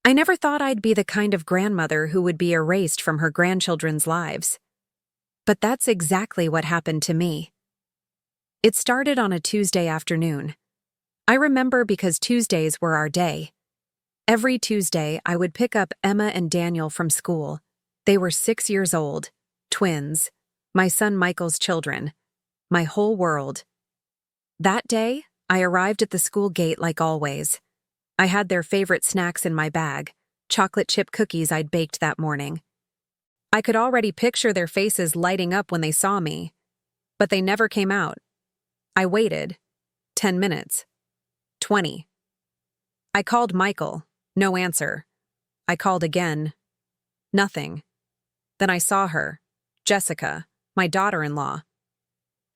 I never thought I'd be the kind of grandmother who would be erased from her grandchildren's lives. But that's exactly what happened to me. It started on a Tuesday afternoon. I remember because Tuesdays were our day. Every Tuesday, I would pick up Emma and Daniel from school. They were 6 years old, twins, my son Michael's children, my whole world. That day, I arrived at the school gate like always. I had their favorite snacks in my bag, chocolate chip cookies I'd baked that morning. I could already picture their faces lighting up when they saw me, but they never came out. I waited. 10 minutes. 20. I called Michael. No answer. I called again. Nothing. Then I saw her, Jessica, my daughter-in-law.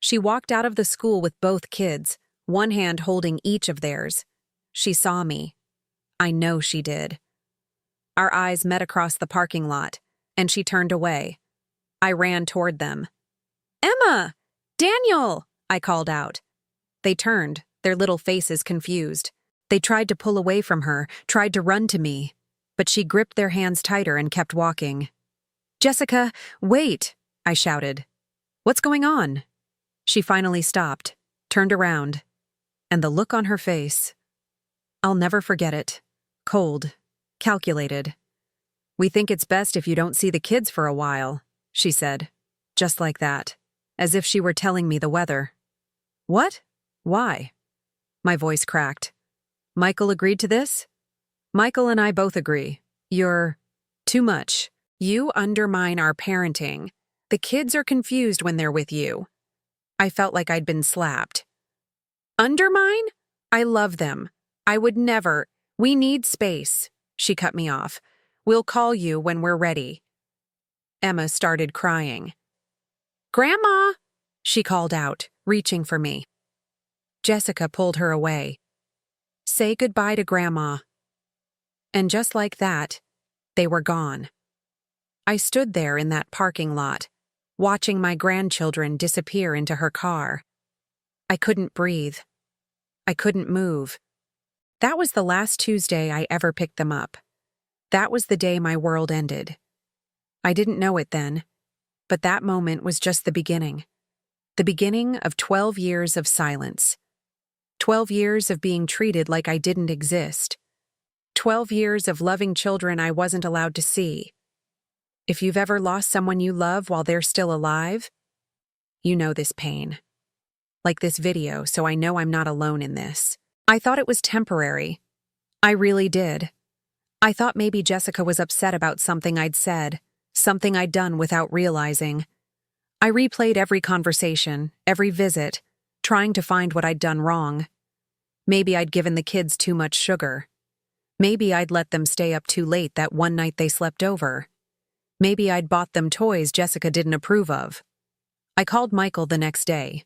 She walked out of the school with both kids, one hand holding each of theirs. She saw me. I know she did. Our eyes met across the parking lot, and she turned away. I ran toward them. "Emma! Daniel!" I called out. They turned, their little faces confused. They tried to pull away from her, tried to run to me, but she gripped their hands tighter and kept walking. "Jessica, wait!" I shouted. "What's going on?" She finally stopped, turned around, and the look on her face. I'll never forget it. Cold, calculated. "We think it's best if you don't see the kids for a while," she said, just like that, as if she were telling me the weather. "What? Why?" My voice cracked. "Michael agreed to this?" "Michael and I both agree. You're too much. You undermine our parenting. The kids are confused when they're with you." I felt like I'd been slapped. "Undermine? I love them. I would never. We need space." She cut me off. "We'll call you when we're ready." Emma started crying. "Grandma!" she called out, reaching for me. Jessica pulled her away. "Say goodbye to Grandma." And just like that, they were gone. I stood there in that parking lot, watching my grandchildren disappear into her car. I couldn't breathe. I couldn't move. That was the last Tuesday I ever picked them up. That was the day my world ended. I didn't know it then, but that moment was just the beginning. The beginning of 12 years of silence. 12 years of being treated like I didn't exist. 12 years of loving children I wasn't allowed to see. If you've ever lost someone you love while they're still alive, you know this pain. Like this video, so I know I'm not alone in this. I thought it was temporary. I really did. I thought maybe Jessica was upset about something I'd said, something I'd done without realizing. I replayed every conversation, every visit, trying to find what I'd done wrong. Maybe I'd given the kids too much sugar. Maybe I'd let them stay up too late that one night they slept over. Maybe I'd bought them toys Jessica didn't approve of. I called Michael the next day.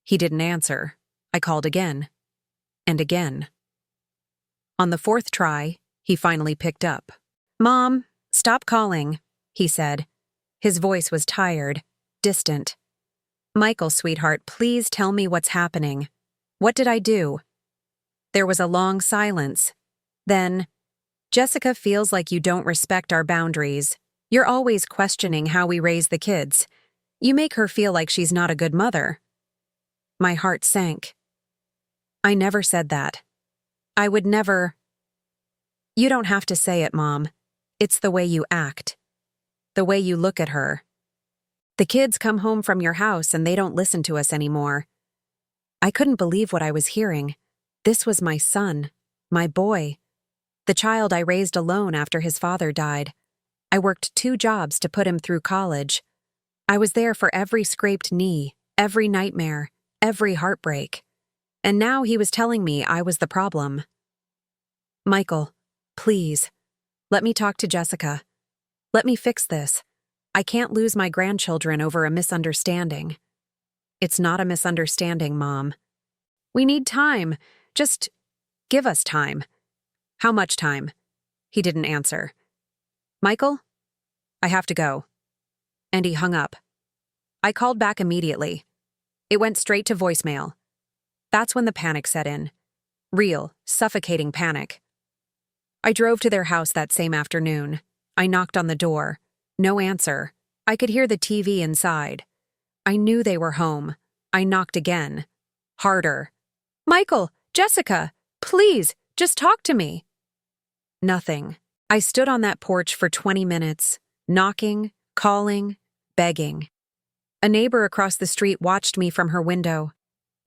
He didn't answer. I called again. And again. On the 4th try, he finally picked up. "Mom, stop calling," he said. His voice was tired, distant. "Michael, sweetheart, please tell me what's happening. What did I do?" There was a long silence. Then, "Jessica feels like you don't respect our boundaries. You're always questioning how we raise the kids. You make her feel like she's not a good mother." My heart sank. I never said that. I would never. "You don't have to say it, Mom. It's the way you act. The way you look at her. The kids come home from your house and they don't listen to us anymore." I couldn't believe what I was hearing. This was my son, my boy, the child I raised alone after his father died. I worked 2 jobs to put him through college. I was there for every scraped knee, every nightmare, every heartbreak. And now he was telling me I was the problem. "Michael, please, let me talk to Jessica. Let me fix this. I can't lose my grandchildren over a misunderstanding." "It's not a misunderstanding, Mom. We need time. Just give us time." "How much time?" He didn't answer. "Michael, I have to go." And he hung up. I called back immediately. It went straight to voicemail. That's when the panic set in. Real, suffocating panic. I drove to their house that same afternoon. I knocked on the door. No answer. I could hear the TV inside. I knew they were home. I knocked again. Harder. Michael, Jessica, please, just talk to me. Nothing. I stood on that porch for 20 minutes, knocking, calling, begging. A neighbor across the street watched me from her window.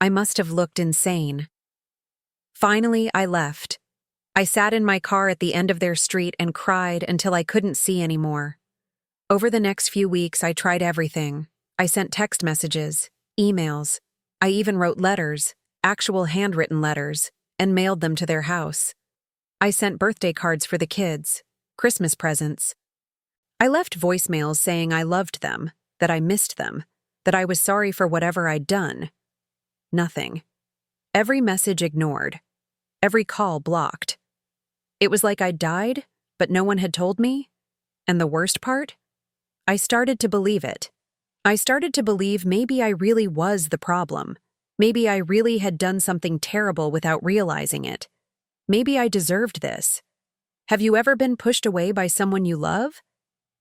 I must have looked insane. Finally, I left. I sat in my car at the end of their street and cried until I couldn't see anymore. Over the next few weeks, I tried everything. I sent text messages, emails. I even wrote letters, actual handwritten letters, and mailed them to their house. I sent birthday cards for the kids, Christmas presents. I left voicemails saying I loved them, that I missed them, that I was sorry for whatever I'd done. Nothing. Every message ignored. Every call blocked. It was like I'd died, but no one had told me. And the worst part? I started to believe it. I started to believe maybe I really was the problem. Maybe I really had done something terrible without realizing it. Maybe I deserved this. Have you ever been pushed away by someone you love?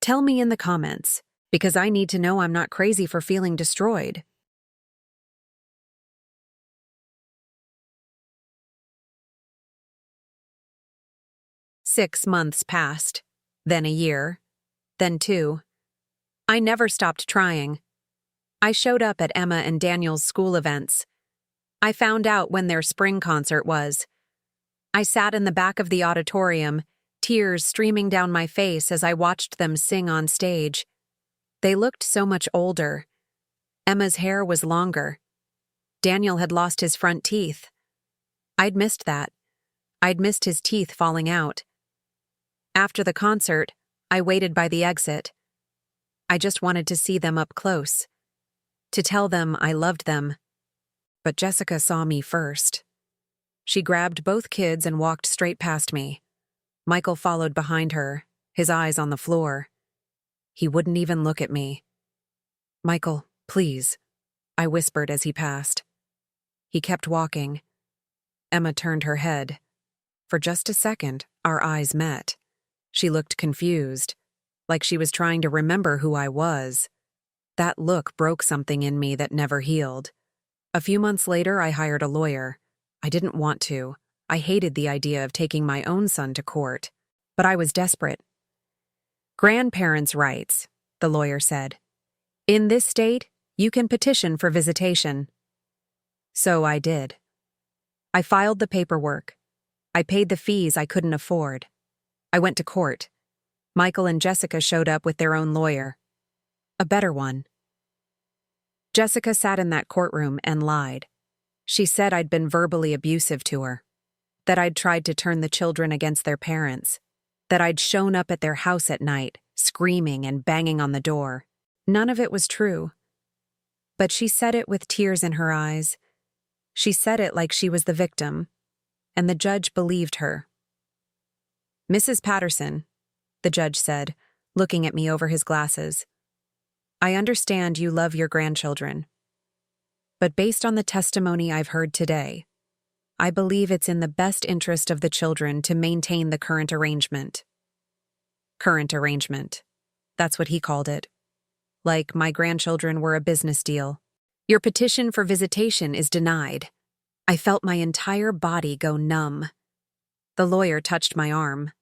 Tell me in the comments, because I need to know I'm not crazy for feeling destroyed. Six months passed, then a year, then 2. I never stopped trying. I showed up at Emma and Daniel's school events. I found out when their spring concert was. I sat in the back of the auditorium, tears streaming down my face as I watched them sing on stage. They looked so much older. Emma's hair was longer. Daniel had lost his front teeth. I'd missed that. I'd missed his teeth falling out. After the concert, I waited by the exit. I just wanted to see them up close, to tell them I loved them. But Jessica saw me first. She grabbed both kids and walked straight past me. Michael followed behind her, his eyes on the floor. He wouldn't even look at me. "Michael, please," I whispered as he passed. He kept walking. Emma turned her head. For just a second, our eyes met. She looked confused, like she was trying to remember who I was. That look broke something in me that never healed. A few months later, I hired a lawyer. I didn't want to. I hated the idea of taking my own son to court. But I was desperate. "Grandparents' rights," the lawyer said. "In this state, you can petition for visitation." So I did. I filed the paperwork. I paid the fees I couldn't afford. I went to court. Michael and Jessica showed up with their own lawyer. A better one. Jessica sat in that courtroom and lied. She said I'd been verbally abusive to her, that I'd tried to turn the children against their parents, that I'd shown up at their house at night, screaming and banging on the door. None of it was true. But she said it with tears in her eyes. She said it like she was the victim, and the judge believed her. "Mrs. Patterson," the judge said, looking at me over his glasses, "I understand you love your grandchildren. But based on the testimony I've heard today, I believe it's in the best interest of the children to maintain the current arrangement." Current arrangement. That's what he called it. Like my grandchildren were a business deal. "Your petition for visitation is denied." I felt my entire body go numb. The lawyer touched my arm.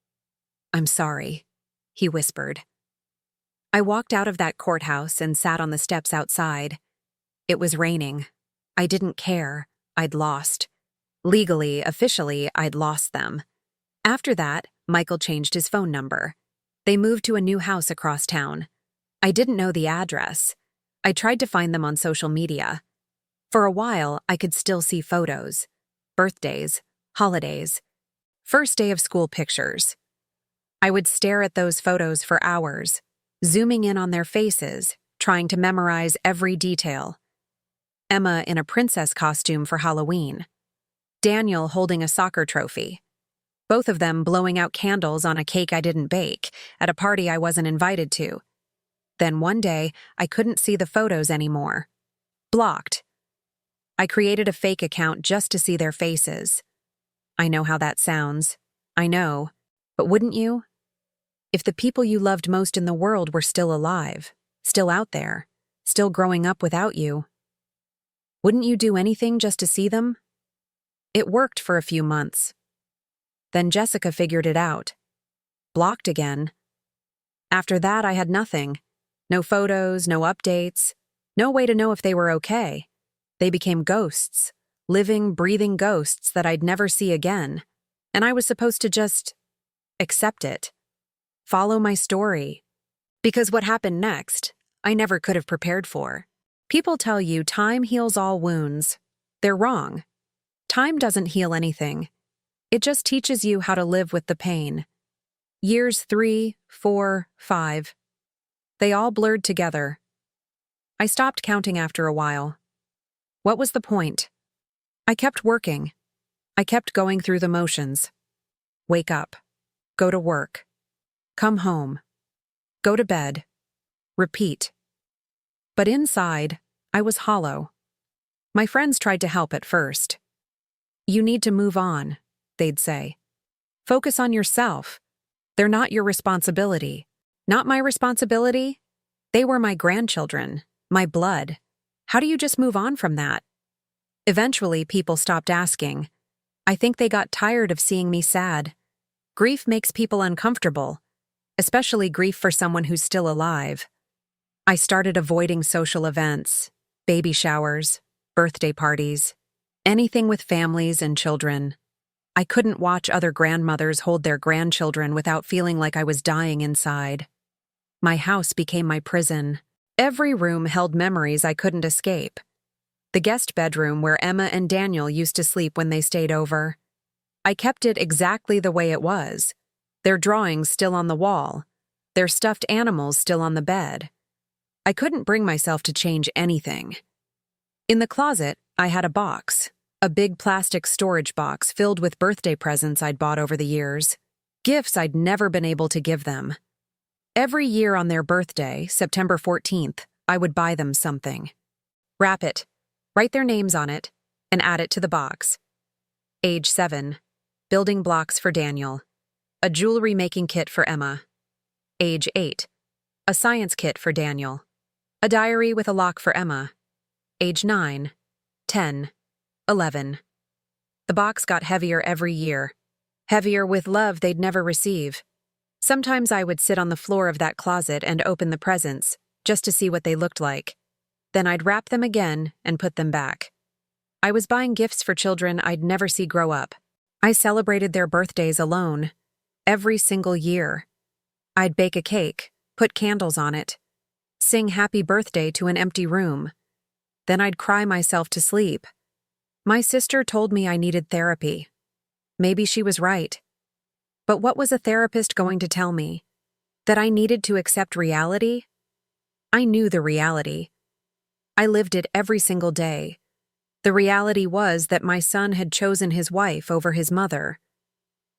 "I'm sorry," he whispered. I walked out of that courthouse and sat on the steps outside. It was raining. I didn't care. I'd lost. Legally, officially, I'd lost them. After that, Michael changed his phone number. They moved to a new house across town. I didn't know the address. I tried to find them on social media. For a while, I could still see photos. Birthdays, holidays, first day of school pictures. I would stare at those photos for hours, zooming in on their faces, trying to memorize every detail. Emma in a princess costume for Halloween. Daniel holding a soccer trophy. Both of them blowing out candles on a cake I didn't bake, at a party I wasn't invited to. Then one day, I couldn't see the photos anymore. Blocked. I created a fake account just to see their faces. I know how that sounds. I know. But wouldn't you? If the people you loved most in the world were still alive, still out there, still growing up without you, wouldn't you do anything just to see them? It worked for a few months. Then Jessica figured it out. Blocked again. After that, I had nothing. No photos, no updates, no way to know if they were okay. They became ghosts, living, breathing ghosts that I'd never see again. And I was supposed to just accept it. Follow my story. Because what happened next, I never could have prepared for. People tell you time heals all wounds. They're wrong. Time doesn't heal anything. It just teaches you how to live with the pain. Years 3, 4, 5. They all blurred together. I stopped counting after a while. What was the point? I kept working. I kept going through the motions. Wake up. Go to work. Come home. Go to bed. Repeat. But inside, I was hollow. My friends tried to help at first. You need to move on, they'd say. Focus on yourself. They're not your responsibility. Not my responsibility? They were my grandchildren, my blood. How do you just move on from that? Eventually, people stopped asking. I think they got tired of seeing me sad. Grief makes people uncomfortable, especially grief for someone who's still alive. I started avoiding social events, baby showers, birthday parties, anything with families and children. I couldn't watch other grandmothers hold their grandchildren without feeling like I was dying inside. My house became my prison. Every room held memories I couldn't escape. The guest bedroom where Emma and Daniel used to sleep when they stayed over. I kept it exactly the way it was. Their drawings still on the wall. Their stuffed animals still on the bed. I couldn't bring myself to change anything. In the closet, I had a box. A big plastic storage box filled with birthday presents I'd bought over the years. Gifts I'd never been able to give them. Every year on their birthday, September 14th, I would buy them something. Wrap it, write their names on it, and add it to the box. Age 7. Building blocks for Daniel. A jewelry-making kit for Emma. Age 8. A science kit for Daniel. A diary with a lock for Emma. Age 9. 10. 11. The box got heavier every year. Heavier with love they'd never receive. Sometimes I would sit on the floor of that closet and open the presents, just to see what they looked like. Then I'd wrap them again and put them back. I was buying gifts for children I'd never see grow up. I celebrated their birthdays alone, every single year. I'd bake a cake, put candles on it, sing happy birthday to an empty room. Then I'd cry myself to sleep. My sister told me I needed therapy. Maybe she was right. But what was a therapist going to tell me? That I needed to accept reality? I knew the reality. I lived it every single day. The reality was that my son had chosen his wife over his mother.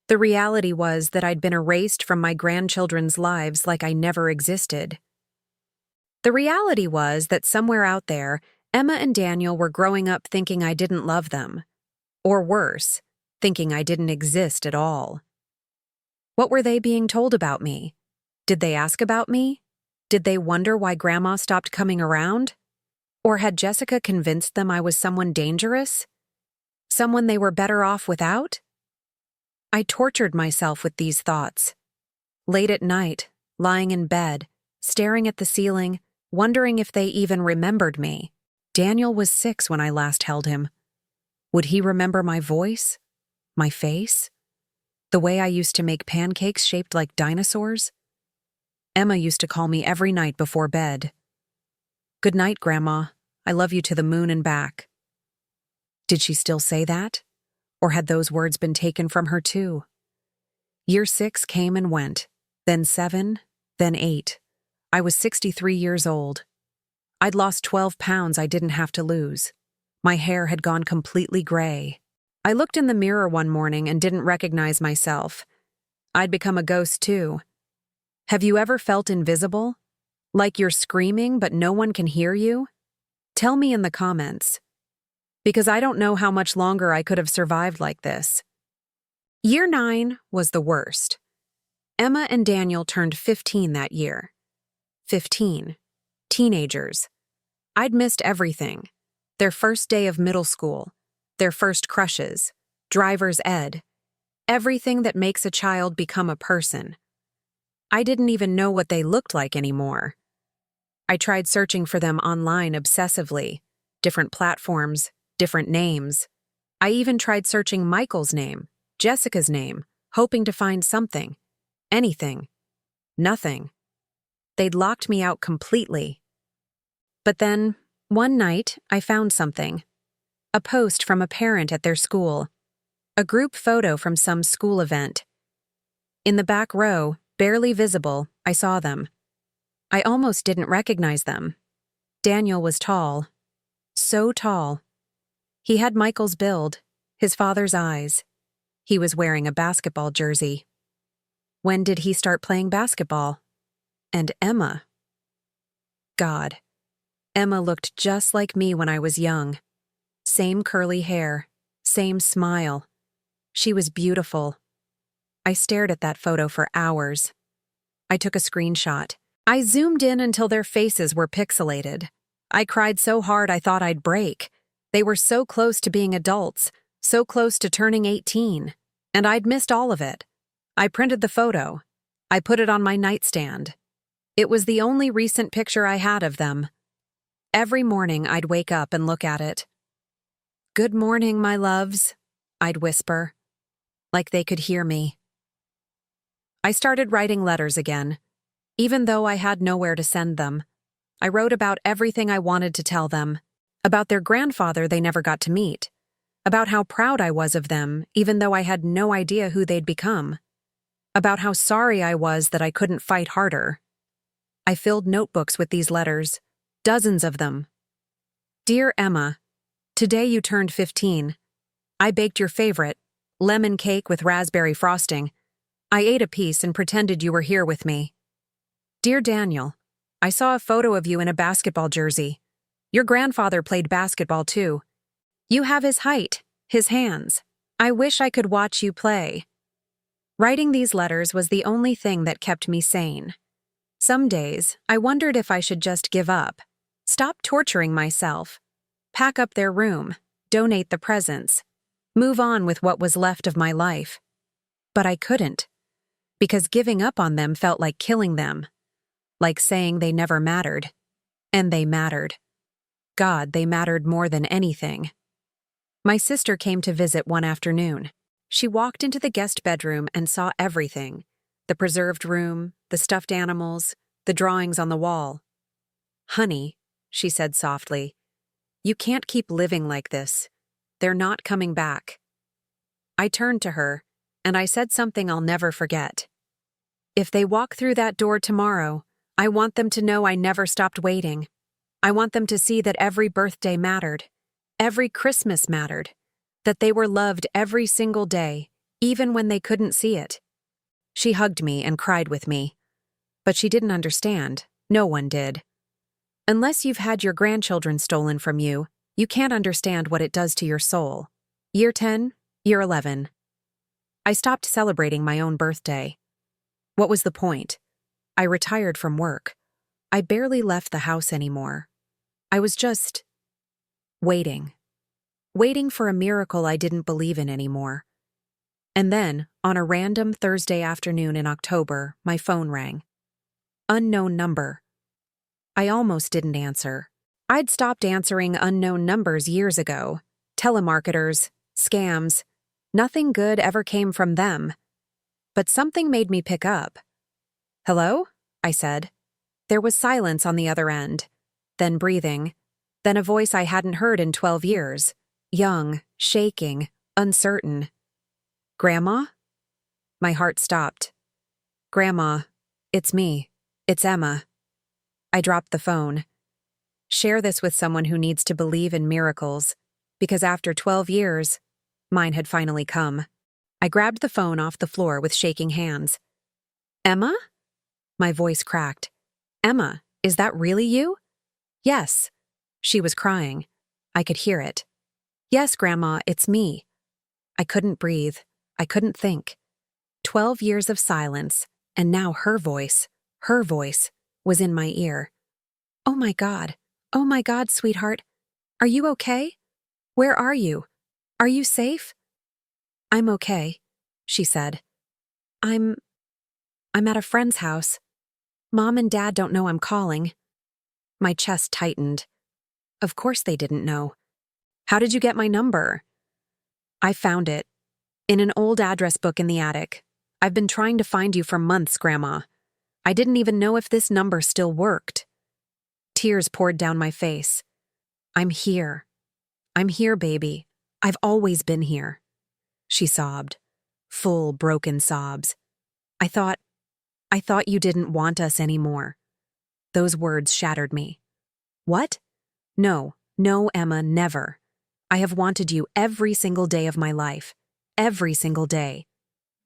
The reality was that I'd been erased from my grandchildren's lives like I never existed. The reality was that somewhere out there, Emma and Daniel were growing up thinking I didn't love them. Or worse, thinking I didn't exist at all. What were they being told about me? Did they ask about me? Did they wonder why Grandma stopped coming around? Or had Jessica convinced them I was someone dangerous? Someone they were better off without? I tortured myself with these thoughts. Late at night, lying in bed, staring at the ceiling, wondering if they even remembered me. Daniel was 6 when I last held him. Would he remember my voice? My face? The way I used to make pancakes shaped like dinosaurs? Emma used to call me every night before bed. Good night, Grandma. I love you to the moon and back. Did she still say that? Or had those words been taken from her too? Year 6 came and went, then 7, then 8. I was 63 years old. I'd lost 12 pounds I didn't have to lose. My hair had gone completely gray. I looked in the mirror one morning and didn't recognize myself. I'd become a ghost too. Have you ever felt invisible? Like you're screaming but no one can hear you? Tell me in the comments. Because I don't know how much longer I could have survived like this. Year 9 was the worst. Emma and Daniel turned 15 that year. 15. Teenagers. I'd missed everything. Their first day of middle school, their first crushes, driver's ed, everything that makes a child become a person. I didn't even know what they looked like anymore. I tried searching for them online obsessively, different platforms, different names. I even tried searching Michael's name, Jessica's name, hoping to find something, anything, nothing. They'd locked me out completely. But then, one night, I found something. A post from a parent at their school. A group photo from some school event. In the back row, barely visible, I saw them. I almost didn't recognize them. Daniel was tall. So tall. He had Michael's build, his father's eyes. He was wearing a basketball jersey. When did he start playing basketball? And Emma. God. Emma looked just like me when I was young. Same curly hair, same smile. She was beautiful. I stared at that photo for hours. I took a screenshot. I zoomed in until their faces were pixelated. I cried so hard I thought I'd break. They were so close to being adults, so close to turning 18, and I'd missed all of it. I printed the photo. I put it on my nightstand. It was the only recent picture I had of them. Every morning I'd wake up and look at it. "Good morning, my loves," I'd whisper, like they could hear me. I started writing letters again, even though I had nowhere to send them. I wrote about everything I wanted to tell them, about their grandfather they never got to meet, about how proud I was of them, even though I had no idea who they'd become, about how sorry I was that I couldn't fight harder. I filled notebooks with these letters, dozens of them. Dear Emma, today you turned 15. I baked your favorite, lemon cake with raspberry frosting. I ate a piece and pretended you were here with me. Dear Daniel, I saw a photo of you in a basketball jersey. Your grandfather played basketball too. You have his height, his hands. I wish I could watch you play. Writing these letters was the only thing that kept me sane. Some days, I wondered if I should just give up, stop torturing myself, pack up their room, donate the presents, move on with what was left of my life. But I couldn't, because giving up on them felt like killing them, like saying they never mattered. And they mattered. God, they mattered more than anything. My sister came to visit one afternoon. She walked into the guest bedroom and saw everything: the preserved room, the stuffed animals, the drawings on the wall. "Honey," she said softly, "you can't keep living like this. They're not coming back." I turned to her, and I said something I'll never forget. "If they walk through that door tomorrow, I want them to know I never stopped waiting. I want them to see that every birthday mattered, every Christmas mattered, that they were loved every single day, even when they couldn't see it." She hugged me and cried with me. But she didn't understand. No one did. Unless you've had your grandchildren stolen from you, you can't understand what it does to your soul. Year 10, year 11. I stopped celebrating my own birthday. What was the point? I retired from work. I barely left the house anymore. I was just waiting. Waiting for a miracle I didn't believe in anymore. And then, on a random Thursday afternoon in October, my phone rang. Unknown number. I almost didn't answer. I'd stopped answering unknown numbers years ago. Telemarketers, scams. Nothing good ever came from them. But something made me pick up. "Hello?" I said. There was silence on the other end, then breathing, then a voice I hadn't heard in 12 years, young, shaking, uncertain. "Grandma?" My heart stopped. "Grandma, it's me. It's Emma." I dropped the phone. Share this with someone who needs to believe in miracles, because after 12 years, mine had finally come. I grabbed the phone off the floor with shaking hands. "Emma?" My voice cracked. "Emma, is that really you?" "Yes." She was crying. I could hear it. "Yes, Grandma, it's me." I couldn't breathe. I couldn't think. 12 years of silence, And now her voice, was in my ear. Oh my God, sweetheart. Are you okay? Where are you? Are you safe? I'm okay, she said. I'm at a friend's house. Mom and Dad don't know I'm calling. My chest tightened. Of course they didn't know. How did you get my number? I found it. In an old address book in the attic. I've been trying to find you for months, Grandma. I didn't even know if this number still worked. Tears poured down my face. I'm here. I'm here, baby. I've always been here. She sobbed. Full, broken sobs. I thought you didn't want us anymore. Those words shattered me. What? No, Emma, never. I have wanted you every single day of my life. Every single day.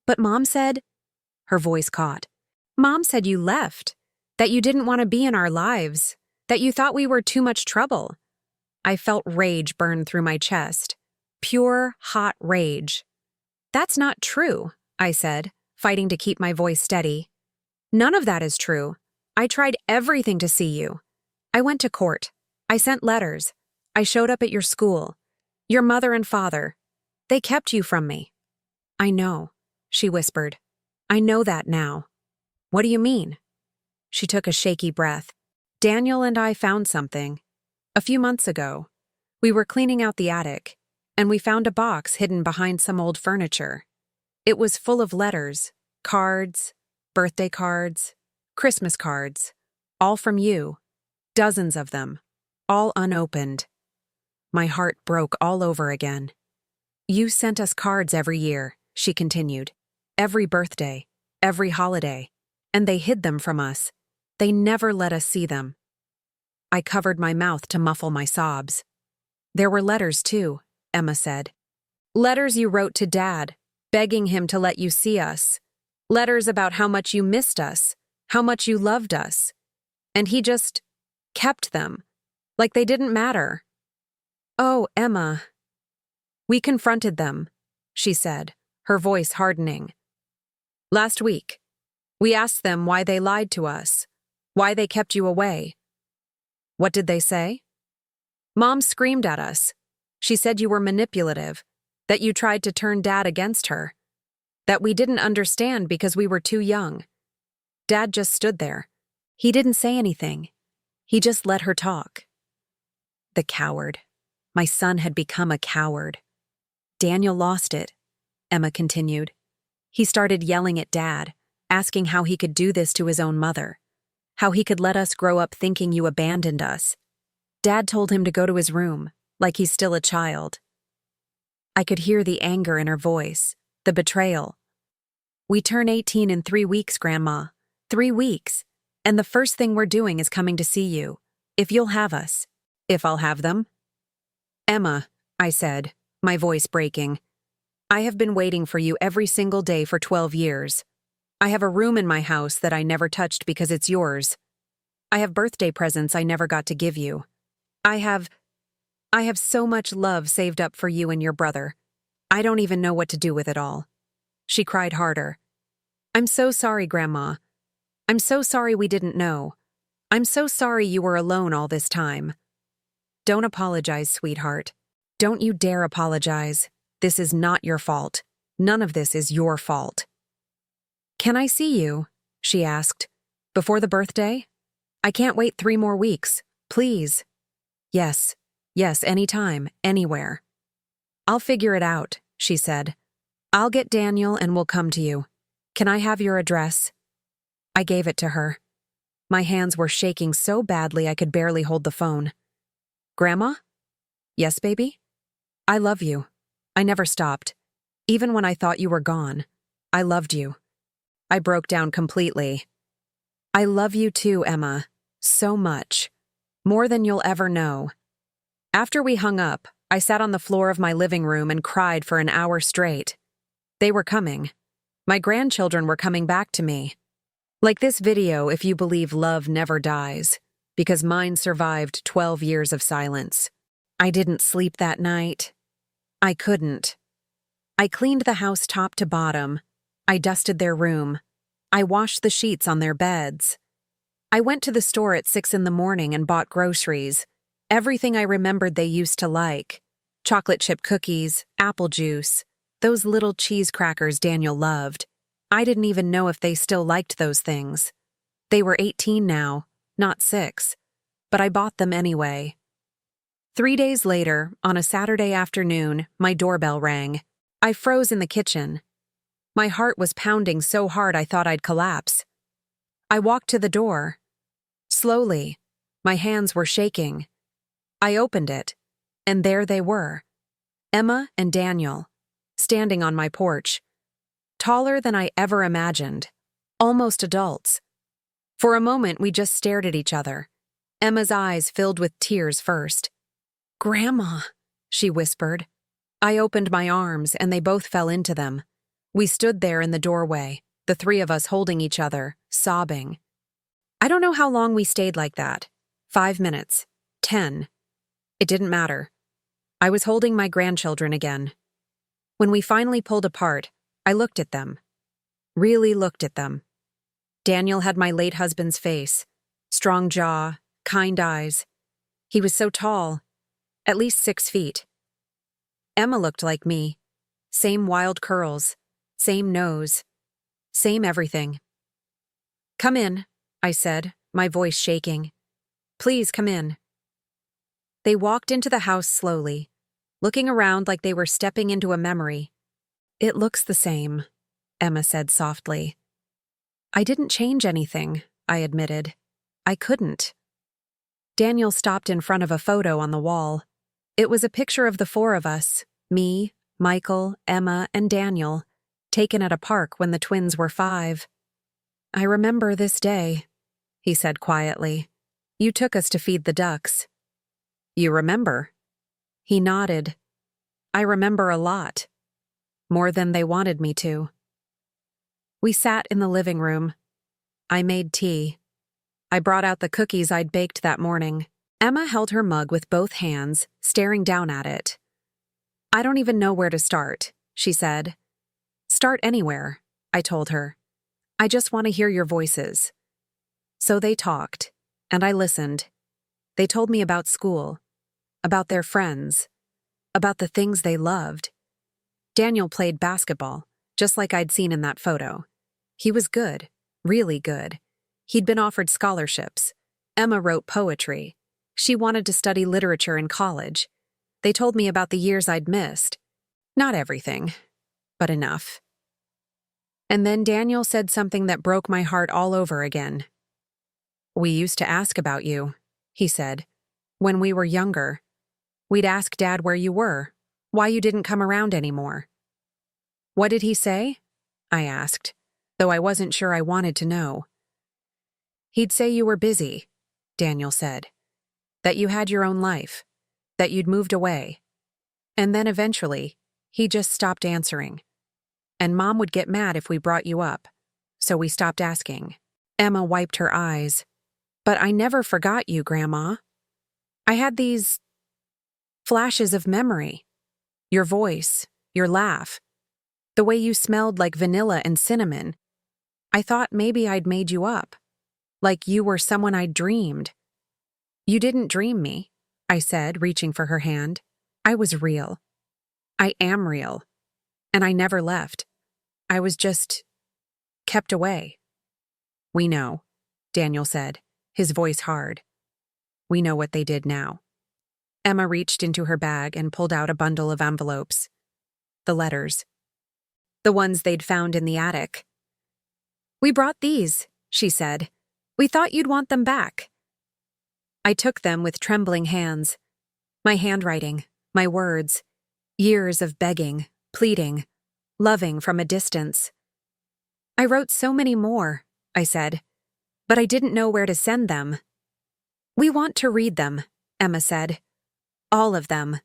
But Mom said, her voice caught. Mom said you left, that you didn't want to be in our lives, that you thought we were too much trouble. I felt rage burn through my chest. Pure, hot rage. That's not true, I said, fighting to keep my voice steady. None of that is true. I tried everything to see you. I went to court. I sent letters. I showed up at your school. Your mother and father. They kept you from me. I know, she whispered. I know that now. What do you mean? She took a shaky breath. Daniel and I found something. A few months ago, we were cleaning out the attic, and we found a box hidden behind some old furniture. It was full of letters, cards, birthday cards, Christmas cards, all from you, dozens of them, all unopened. My heart broke all over again. You sent us cards every year, she continued, every birthday, every holiday, and they hid them from us. They never let us see them. I covered my mouth to muffle my sobs. There were letters, too, Emma said. Letters you wrote to Dad, begging him to let you see us. Letters about how much you missed us, how much you loved us. And he just kept them, like they didn't matter. Oh, Emma. We confronted them, she said, her voice hardening. Last week, we asked them why they lied to us, why they kept you away. What did they say? Mom screamed at us. She said you were manipulative, that you tried to turn Dad against her, that we didn't understand because we were too young. Dad just stood there. He didn't say anything. He just let her talk. The coward. My son had become a coward. Daniel lost it, Emma continued. He started yelling at Dad, asking how he could do this to his own mother, how he could let us grow up thinking you abandoned us. Dad told him to go to his room, like he's still a child. I could hear the anger in her voice, the betrayal. We turn 18 in 3 weeks, Grandma. 3 weeks. And the first thing we're doing is coming to see you. If you'll have us. If I'll have them. Emma, I said, my voice breaking. I have been waiting for you every single day for 12 years. I have a room in my house that I never touched because it's yours. I have birthday presents I never got to give you. I have so much love saved up for you and your brother. I don't even know what to do with it all. She cried harder. I'm so sorry, Grandma. I'm so sorry we didn't know. I'm so sorry you were alone all this time. Don't apologize, sweetheart. Don't you dare apologize. This is not your fault. None of this is your fault. Can I see you? She asked. Before the birthday? I can't wait 3 more weeks. Please. Yes, anytime, anywhere. I'll figure it out, she said. I'll get Daniel and we'll come to you. Can I have your address? I gave it to her. My hands were shaking so badly I could barely hold the phone. Grandma? Yes, baby? I love you. I never stopped. Even when I thought you were gone. I loved you. I broke down completely. I love you too, Emma. So much. More than you'll ever know. After we hung up, I sat on the floor of my living room and cried for an hour straight. They were coming. My grandchildren were coming back to me. Like this video if you believe love never dies, because mine survived 12 years of silence. I didn't sleep that night. I couldn't. I cleaned the house top to bottom. I dusted their room. I washed the sheets on their beds. I went to the store at 6 in the morning and bought groceries. Everything I remembered they used to like. Chocolate chip cookies, apple juice, those little cheese crackers Daniel loved. I didn't even know if they still liked those things. They were 18 now, not 6, but I bought them anyway. 3 days later, on a Saturday afternoon, my doorbell rang. I froze in the kitchen. My heart was pounding so hard I thought I'd collapse. I walked to the door. Slowly, my hands were shaking. I opened it, and there they were, Emma and Daniel, standing on my porch, taller than I ever imagined, almost adults. For a moment, we just stared at each other. Emma's eyes filled with tears first. "Grandma," she whispered. I opened my arms, and they both fell into them. We stood there in the doorway, the three of us holding each other, sobbing. I don't know how long we stayed like that. 5 minutes. 10. It didn't matter. I was holding my grandchildren again. When we finally pulled apart, I looked at them. Really looked at them. Daniel had my late husband's face. Strong jaw, kind eyes. He was so tall, at least 6 feet. Emma looked like me. Same wild curls. Same nose. Same everything. "Come in," I said, my voice shaking. "Please come in." They walked into the house slowly, looking around like they were stepping into a memory. "It looks the same," Emma said softly. "I didn't change anything," I admitted. "I couldn't." Daniel stopped in front of a photo on the wall. It was a picture of the 4 of us, me, Michael, Emma, and Daniel, taken at a park when the twins were 5. "I remember this day," he said quietly. "You took us to feed the ducks." "You remember?" He nodded. "I remember a lot. More than they wanted me to." We sat in the living room. I made tea. I brought out the cookies I'd baked that morning. Emma held her mug with both hands, staring down at it. "I don't even know where to start," she said. "Start anywhere," I told her. "I just want to hear your voices." So they talked, and I listened. They told me about school, about their friends, about the things they loved. Daniel played basketball, just like I'd seen in that photo. He was good, really good. He'd been offered scholarships. Emma wrote poetry. She wanted to study literature in college. They told me about the years I'd missed. Not everything, but enough. And then Daniel said something that broke my heart all over again. "We used to ask about you," he said. "When we were younger. We'd ask Dad where you were, why you didn't come around anymore." "What did he say?" I asked, though I wasn't sure I wanted to know. "He'd say you were busy," Daniel said. "That you had your own life. That you'd moved away. And then eventually, he just stopped answering. And Mom would get mad if we brought you up, so we stopped asking." Emma wiped her eyes. "But I never forgot you, Grandma. I had these flashes of memory. Your voice, your laugh, the way you smelled like vanilla and cinnamon. I thought maybe I'd made you up, like you were someone I'd dreamed." "You didn't dream me," I said, reaching for her hand. "I was real. I am real. And I never left. I was just kept away." "We know," Daniel said, his voice hard. "We know what they did now." Emma reached into her bag and pulled out a bundle of envelopes. The letters. The ones they'd found in the attic. "We brought these," she said. "We thought you'd want them back." I took them with trembling hands. My handwriting, my words, years of begging, pleading, loving from a distance. "I wrote so many more," I said, "but I didn't know where to send them." "We want to read them," Emma said. "All of them.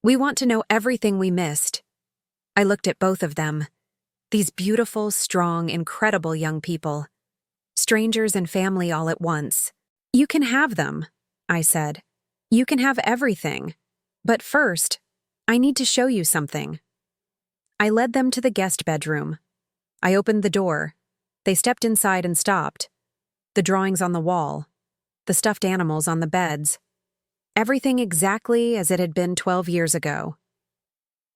We want to know everything we missed." I looked at both of them. These beautiful, strong, incredible young people. Strangers and family all at once. "You can have them," I said. "You can have everything. But first, I need to show you something." I led them to the guest bedroom. I opened the door. They stepped inside and stopped. The drawings on the wall, the stuffed animals on the beds, everything exactly as it had been 12 years ago.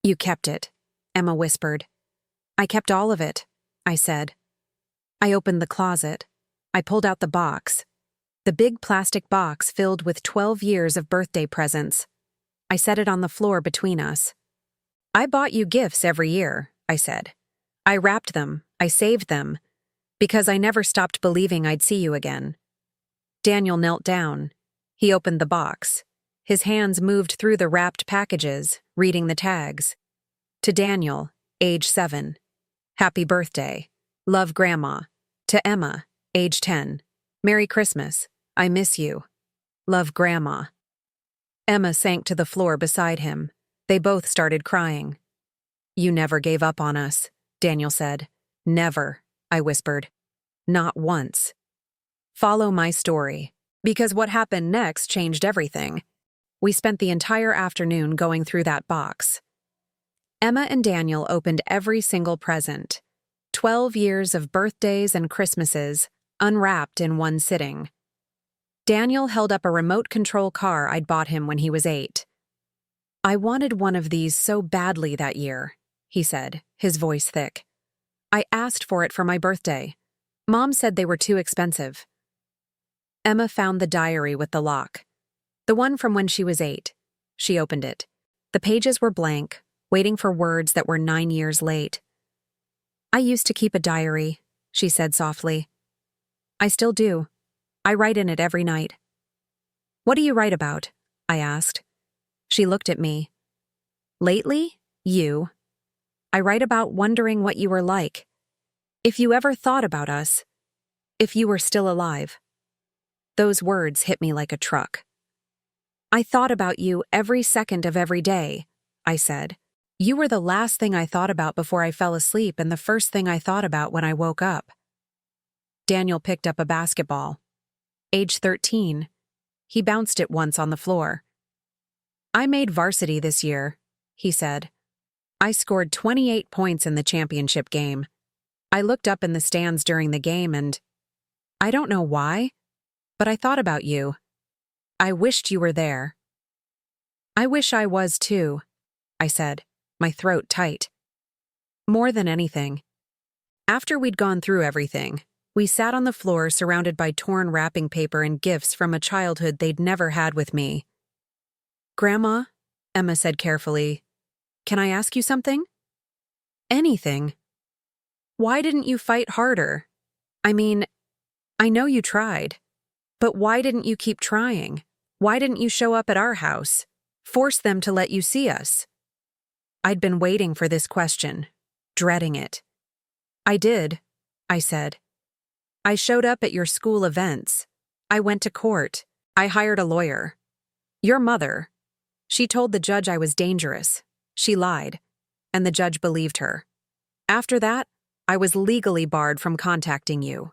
"You kept it," Emma whispered. "I kept all of it," I said. I opened the closet. I pulled out the box. The big plastic box filled with 12 years of birthday presents. I set it on the floor between us. "I bought you gifts every year," I said. "I wrapped them, I saved them, because I never stopped believing I'd see you again." Daniel knelt down. He opened the box. His hands moved through the wrapped packages, reading the tags. To Daniel, age 7. "Happy birthday. Love, Grandma." To Emma, age 10. "Merry Christmas. I miss you. Love, Grandma." Emma sank to the floor beside him. They both started crying. "You never gave up on us," Daniel said. "Never," I whispered. "Not once." Follow my story, because what happened next changed everything. We spent the entire afternoon going through that box. Emma and Daniel opened every single present. 12 years of birthdays and Christmases, unwrapped in one sitting. Daniel held up a remote control car I'd bought him when he was 8. "I wanted one of these so badly that year," he said, his voice thick. "I asked for it for my birthday. Mom said they were too expensive." Emma found the diary with the lock. The one from when she was 8. She opened it. The pages were blank, waiting for words that were 9 years late. "I used to keep a diary," she said softly. "I still do. I write in it every night." "What do you write about?" I asked. She looked at me. "Lately, you. I write about wondering what you were like. If you ever thought about us. If you were still alive." Those words hit me like a truck. "I thought about you every second of every day," I said. "You were the last thing I thought about before I fell asleep and the first thing I thought about when I woke up." Daniel picked up a basketball. Age 13. He bounced it once on the floor. "I made varsity this year," he said. "I scored 28 points in the championship game. I looked up in the stands during the game and I don't know why, but I thought about you. I wished you were there." "I wish I was too," I said, my throat tight. "More than anything." After we'd gone through everything, we sat on the floor surrounded by torn wrapping paper and gifts from a childhood they'd never had with me. "Grandma," Emma said carefully, "can I ask you something?" "Anything." "Why didn't you fight harder? I mean, I know you tried. But why didn't you keep trying? Why didn't you show up at our house? Force them to let you see us?" I'd been waiting for this question, dreading it. "I did," I said. "I showed up at your school events. I went to court. I hired a lawyer. Your mother. She told the judge I was dangerous. She lied. And the judge believed her. After that, I was legally barred from contacting you."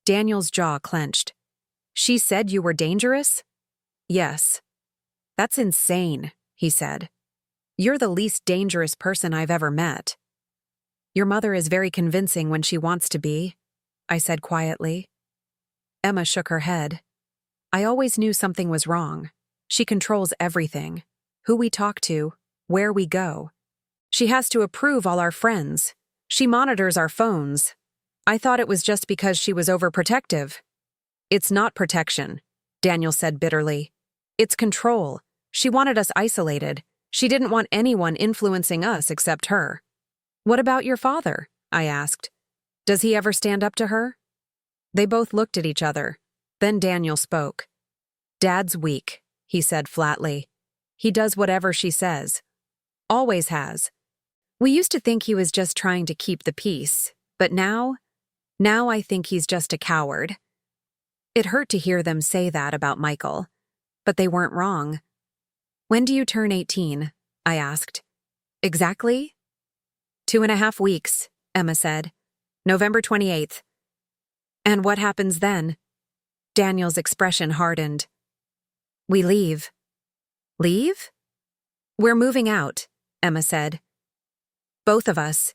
Daniel's jaw clenched. "She said you were dangerous?" "Yes." "That's insane," he said. "You're the least dangerous person I've ever met." "Your mother is very convincing when she wants to be," I said quietly. Emma shook her head. "I always knew something was wrong. She controls everything. Who we talk to, where we go. She has to approve all our friends. She monitors our phones. I thought it was just because she was overprotective." "It's not protection," Daniel said bitterly. "It's control. She wanted us isolated. She didn't want anyone influencing us except her." "What about your father?" I asked. "Does he ever stand up to her?" They both looked at each other. Then Daniel spoke. "Dad's weak," he said flatly. "He does whatever she says. Always has. We used to think he was just trying to keep the peace, but now I think he's just a coward." It hurt to hear them say that about Michael, but they weren't wrong. "When do you turn 18? I asked. "Exactly?" 2.5 weeks, Emma said. "November 28th. "And what happens then?" Daniel's expression hardened. "We leave." "Leave?" "We're moving out," Emma said. "Both of us.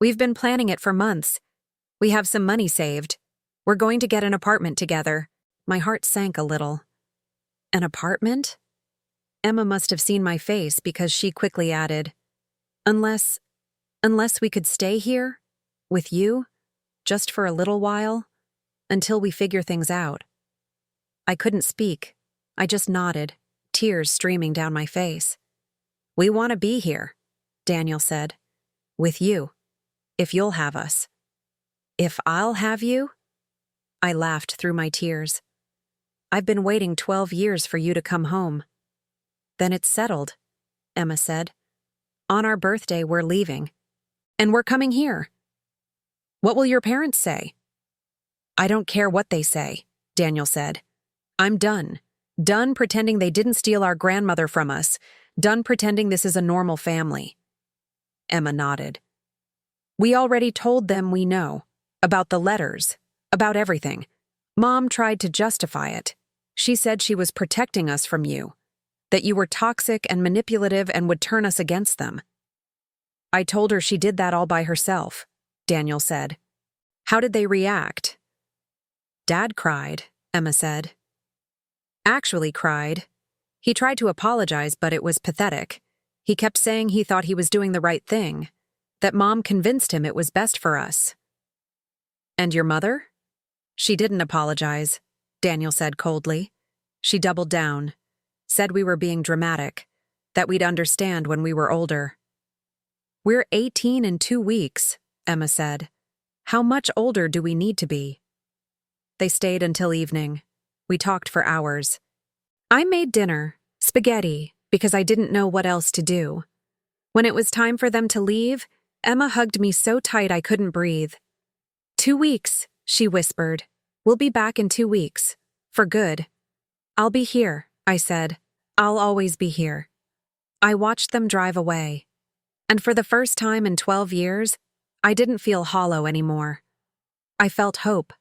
We've been planning it for months. We have some money saved. We're going to get an apartment together. My heart sank a little. An apartment? Emma must have seen my face because she quickly added, Unless we could stay here? With you? Just for a little while? Until we figure things out. I couldn't speak. I just nodded, tears streaming down my face. We want to be here, Daniel said. With you. If you'll have us. If I'll have you? I laughed through my tears. I've been waiting 12 years for you to come home. Then it's settled, Emma said. On our birthday, we're leaving. And we're coming here. What will your parents say? I don't care what they say, Daniel said. I'm done. Done pretending they didn't steal our grandmother from us. Done pretending this is a normal family. Emma nodded. We already told them we know. About the letters. About everything. Mom tried to justify it. She said she was protecting us from you. That you were toxic and manipulative and would turn us against them. I told her she did that all by herself, Daniel said. How did they react? Dad cried, Emma said. Actually cried. He tried to apologize, but it was pathetic. He kept saying he thought he was doing the right thing, that Mom convinced him it was best for us. And your mother? She didn't apologize, Daniel said coldly. She doubled down, said we were being dramatic, that we'd understand when we were older. We're 18 in 2 weeks, Emma said. How much older do we need to be? They stayed until evening. We talked for hours. I made dinner, spaghetti, because I didn't know what else to do. When it was time for them to leave, Emma hugged me so tight I couldn't breathe. 2 weeks, she whispered. We'll be back in 2 weeks. For good. I'll be here, I said. I'll always be here. I watched them drive away. And for the first time in 12 years, I didn't feel hollow anymore. I felt hope.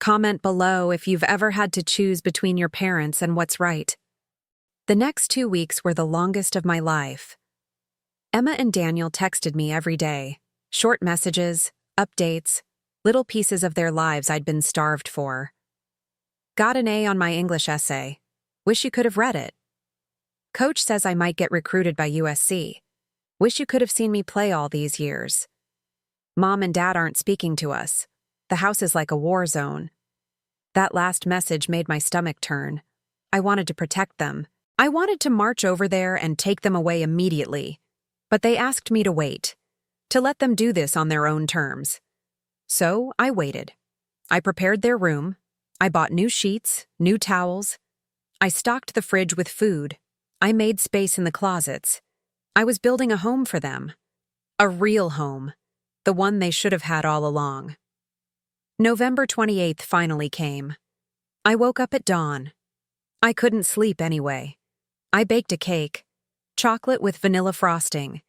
Comment below if you've ever had to choose between your parents and what's right. The next 2 weeks were the longest of my life. Emma and Daniel texted me every day. Short messages, updates, little pieces of their lives I'd been starved for. Got an A on my English essay. Wish you could have read it. Coach says I might get recruited by USC. Wish you could have seen me play all these years. Mom and Dad aren't speaking to us. The house is like a war zone. That last message made my stomach turn. I wanted to protect them. I wanted to march over there and take them away immediately. But they asked me to wait. To let them do this on their own terms. So I waited. I prepared their room. I bought new sheets, new towels. I stocked the fridge with food. I made space in the closets. I was building a home for them. A real home. The one they should have had all along. November 28th finally came. I woke up at dawn. I couldn't sleep anyway. I baked a cake. Chocolate with vanilla frosting.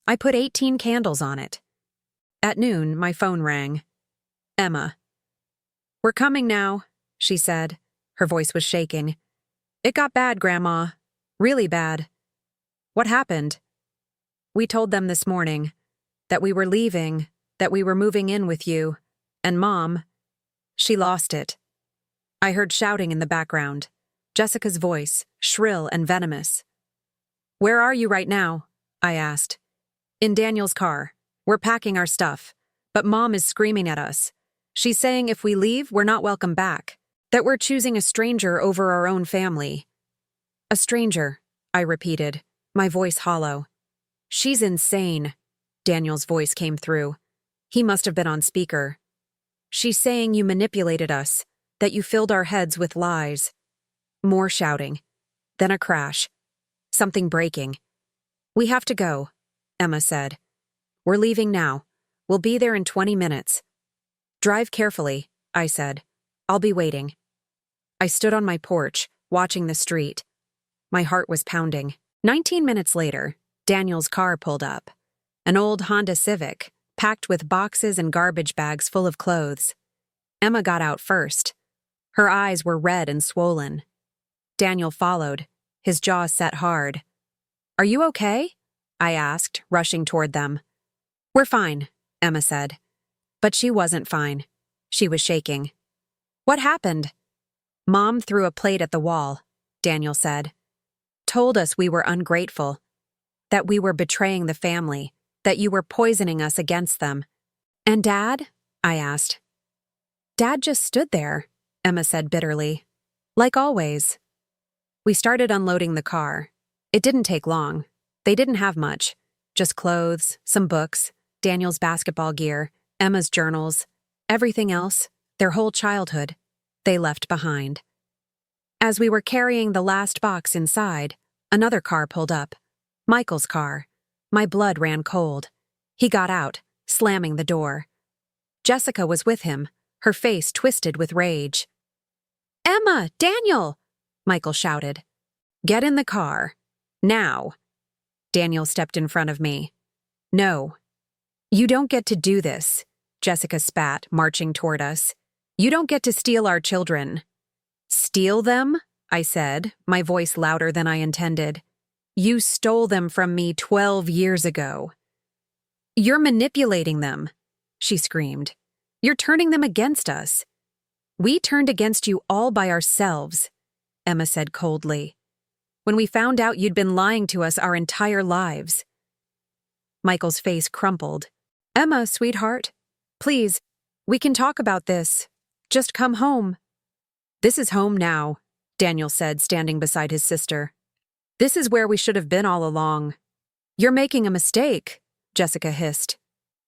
I put 18 candles on it. At noon, my phone rang. Emma. We're coming now, she said. Her voice was shaking. It got bad, Grandma. Really bad. What happened? We told them this morning that we were leaving, that we were moving in with you, and Mom, she lost it. I heard shouting in the background. Jessica's voice, shrill and venomous. Where are you right now? I asked. In Daniel's car. We're packing our stuff, but Mom is screaming at us. She's saying if we leave, we're not welcome back, that we're choosing a stranger over our own family. A stranger, I repeated, my voice hollow. She's insane, Daniel's voice came through. He must have been on speaker. She's saying you manipulated us, that you filled our heads with lies. More shouting. Then a crash. Something breaking. We have to go, Emma said. We're leaving now. We'll be there in 20 minutes. Drive carefully, I said. I'll be waiting. I stood on my porch, watching the street. My heart was pounding. 19 minutes later, Daniel's car pulled up. An old Honda Civic, packed with boxes and garbage bags full of clothes. Emma got out first. Her eyes were red and swollen. Daniel followed, his jaws set hard. Are you okay? I asked, rushing toward them. We're fine, Emma said. But she wasn't fine. She was shaking. What happened? Mom threw a plate at the wall, Daniel said. Told us we were ungrateful, that we were betraying the family, that you were poisoning us against them. And Dad? I asked. Dad just stood there, Emma said bitterly. Like always. We started unloading the car. It didn't take long. They didn't have much. Just clothes, some books, Daniel's basketball gear, Emma's journals, everything else, their whole childhood, they left behind. As we were carrying the last box inside, another car pulled up. Michael's car. My blood ran cold. He got out, slamming the door. Jessica was with him, her face twisted with rage. Emma! Daniel! Michael shouted. Get in the car. Now. Daniel stepped in front of me. No. You don't get to do this, Jessica spat, marching toward us. You don't get to steal our children. Steal them? I said, my voice louder than I intended. You stole them from me 12 years ago. You're manipulating them, she screamed. You're turning them against us. We turned against you all by ourselves, Emma said coldly. When we found out you'd been lying to us our entire lives. Michael's face crumpled. Emma, sweetheart, please, we can talk about this. Just come home. This is home now, Daniel said, standing beside his sister. This is where we should have been all along. You're making a mistake, Jessica hissed.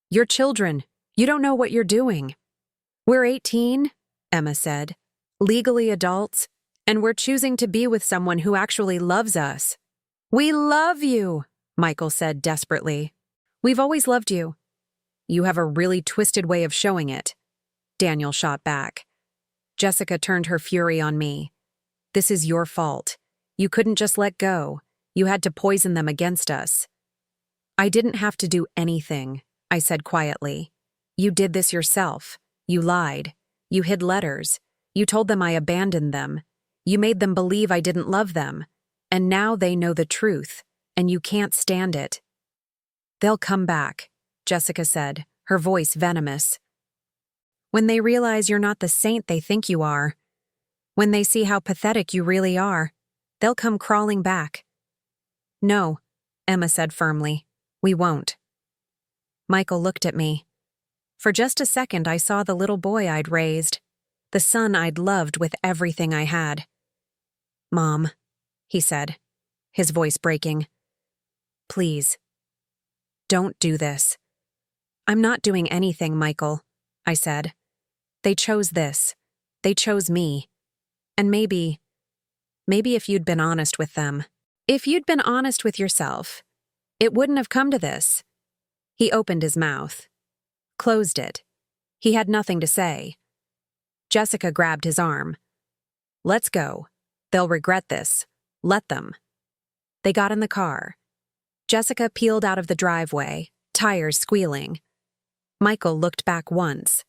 You're children. You don't know what you're doing. We're 18, Emma said, legally adults, and we're choosing to be with someone who actually loves us. We love you, Michael said desperately. We've always loved you. You have a really twisted way of showing it, Daniel shot back. Jessica turned her fury on me. This is your fault. You couldn't just let go. You had to poison them against us. I didn't have to do anything, I said quietly. You did this yourself. You lied. You hid letters. You told them I abandoned them. You made them believe I didn't love them. And now they know the truth, and you can't stand it. They'll come back, Jessica said, her voice venomous. When they realize you're not the saint they think you are, when they see how pathetic you really are, they'll come crawling back. No, Emma said firmly, we won't. Michael looked at me. For just a second I saw the little boy I'd raised, the son I'd loved with everything I had. Mom, he said, his voice breaking. Please. Don't do this. I'm not doing anything, Michael, I said. They chose this. They chose me. And maybe if you'd been honest with them, if you'd been honest with yourself, it wouldn't have come to this. He opened his mouth, closed it. He had nothing to say. Jessica grabbed his arm. Let's go. They'll regret this. Let them. They got in the car. Jessica peeled out of the driveway, tires squealing. Michael looked back once.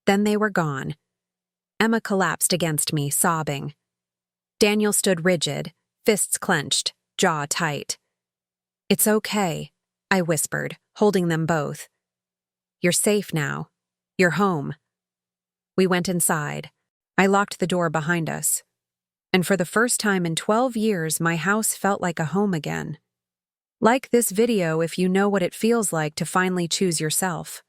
Then they were gone. Emma collapsed against me, sobbing. Daniel stood rigid, fists clenched, jaw tight. It's okay, I whispered, holding them both. You're safe now. You're home. We went inside. I locked the door behind us. And for the first time in 12 years, my house felt like a home again. Like this video if you know what it feels like to finally choose yourself.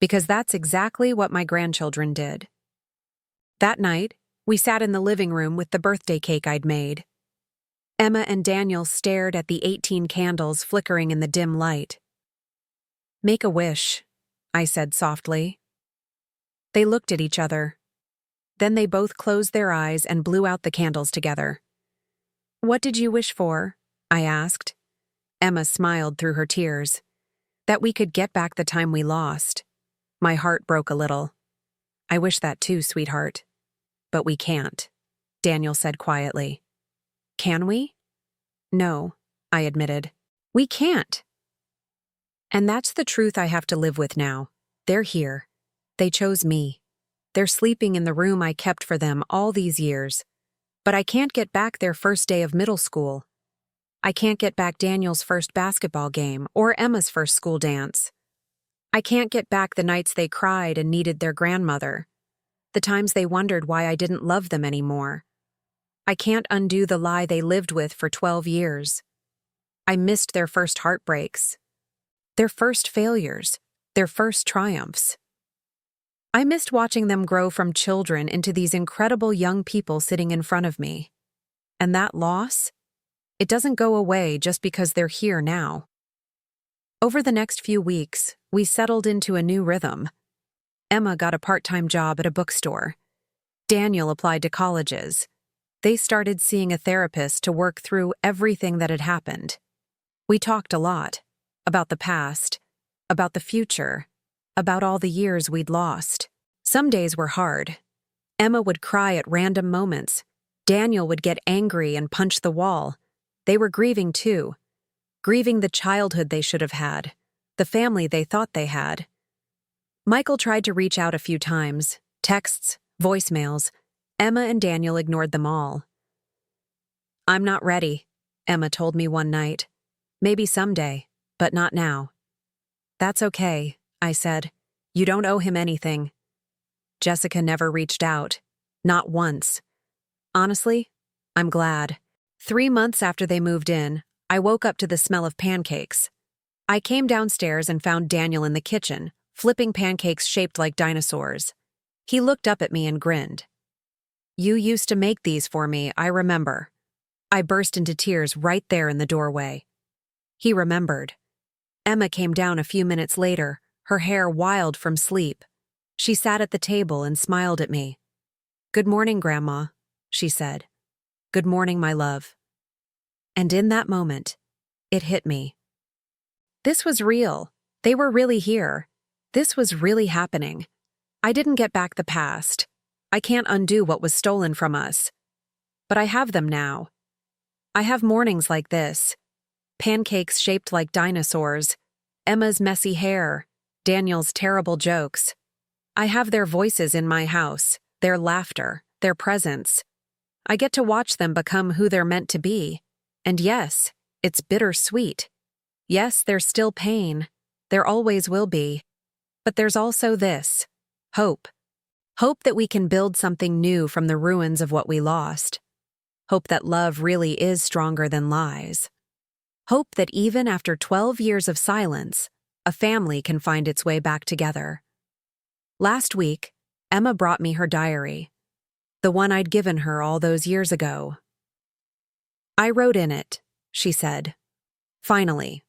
Because that's exactly what my grandchildren did. That night, we sat in the living room with the birthday cake I'd made. Emma and Daniel stared at the 18 candles flickering in the dim light. Make a wish, I said softly. They looked at each other. Then they both closed their eyes and blew out the candles together. What did you wish for? I asked. Emma smiled through her tears. That we could get back the time we lost. My heart broke a little. I wish that too, sweetheart. But we can't, Daniel said quietly. Can we? No, I admitted. We can't. And that's the truth I have to live with now. They're here. They chose me. They're sleeping in the room I kept for them all these years. But I can't get back their first day of middle school. I can't get back Daniel's first basketball game or Emma's first school dance. I can't get back the nights they cried and needed their grandmother, the times they wondered why I didn't love them anymore. I can't undo the lie they lived with for 12 years. I missed their first heartbreaks, their first failures, their first triumphs. I missed watching them grow from children into these incredible young people sitting in front of me. And that loss? It doesn't go away just because they're here now. Over the next few weeks, we settled into a new rhythm. Emma got a part-time job at a bookstore. Daniel applied to colleges. They started seeing a therapist to work through everything that had happened. We talked a lot about the past, about the future, about all the years we'd lost. Some days were hard. Emma would cry at random moments. Daniel would get angry and punch the wall. They were grieving too. Grieving the childhood they should have had, the family they thought they had. Michael tried to reach out a few times, texts, voicemails. Emma and Daniel ignored them all. "I'm not ready," Emma told me one night. "Maybe someday, but not now." "That's okay," I said. "You don't owe him anything." Jessica never reached out. Not once. Honestly, I'm glad. 3 months after they moved in, I woke up to the smell of pancakes. I came downstairs and found Daniel in the kitchen, flipping pancakes shaped like dinosaurs. He looked up at me and grinned. "You used to make these for me, I remember." I burst into tears right there in the doorway. He remembered. Emma came down a few minutes later, her hair wild from sleep. She sat at the table and smiled at me. "Good morning, Grandma," she said. "Good morning, my love." And in that moment, it hit me. This was real. They were really here. This was really happening. I didn't get back the past. I can't undo what was stolen from us. But I have them now. I have mornings like this. Pancakes shaped like dinosaurs. Emma's messy hair. Daniel's terrible jokes. I have their voices in my house, their laughter, their presence. I get to watch them become who they're meant to be. And yes, it's bittersweet. Yes, there's still pain. There always will be. But there's also this. Hope. Hope that we can build something new from the ruins of what we lost. Hope that love really is stronger than lies. Hope that even after 12 years of silence, a family can find its way back together. Last week, Emma brought me her diary, the one I'd given her all those years ago. "I wrote in it," she said. "Finally."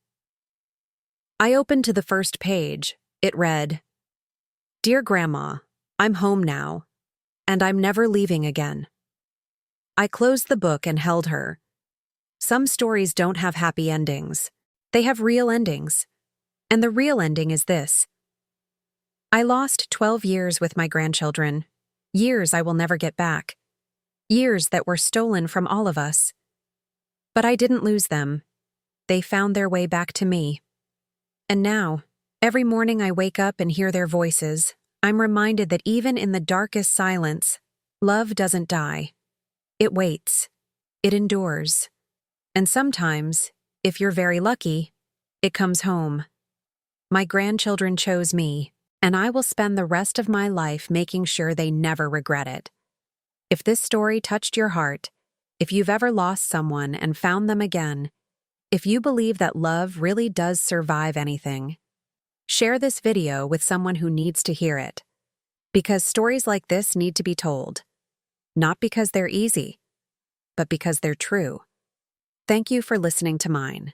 I opened to the first page. It read, "Dear Grandma, I'm home now, and I'm never leaving again." I closed the book and held her. Some stories don't have happy endings. They have real endings. And the real ending is this. I lost 12 years with my grandchildren. Years I will never get back. Years that were stolen from all of us. But I didn't lose them. They found their way back to me. And now, every morning I wake up and hear their voices, I'm reminded that even in the darkest silence, love doesn't die. It waits. It endures. And sometimes, if you're very lucky, it comes home. My grandchildren chose me, and I will spend the rest of my life making sure they never regret it. If this story touched your heart, if you've ever lost someone and found them again, if you believe that love really does survive anything, share this video with someone who needs to hear it. Because stories like this need to be told. Not because they're easy, but because they're true. Thank you for listening to mine.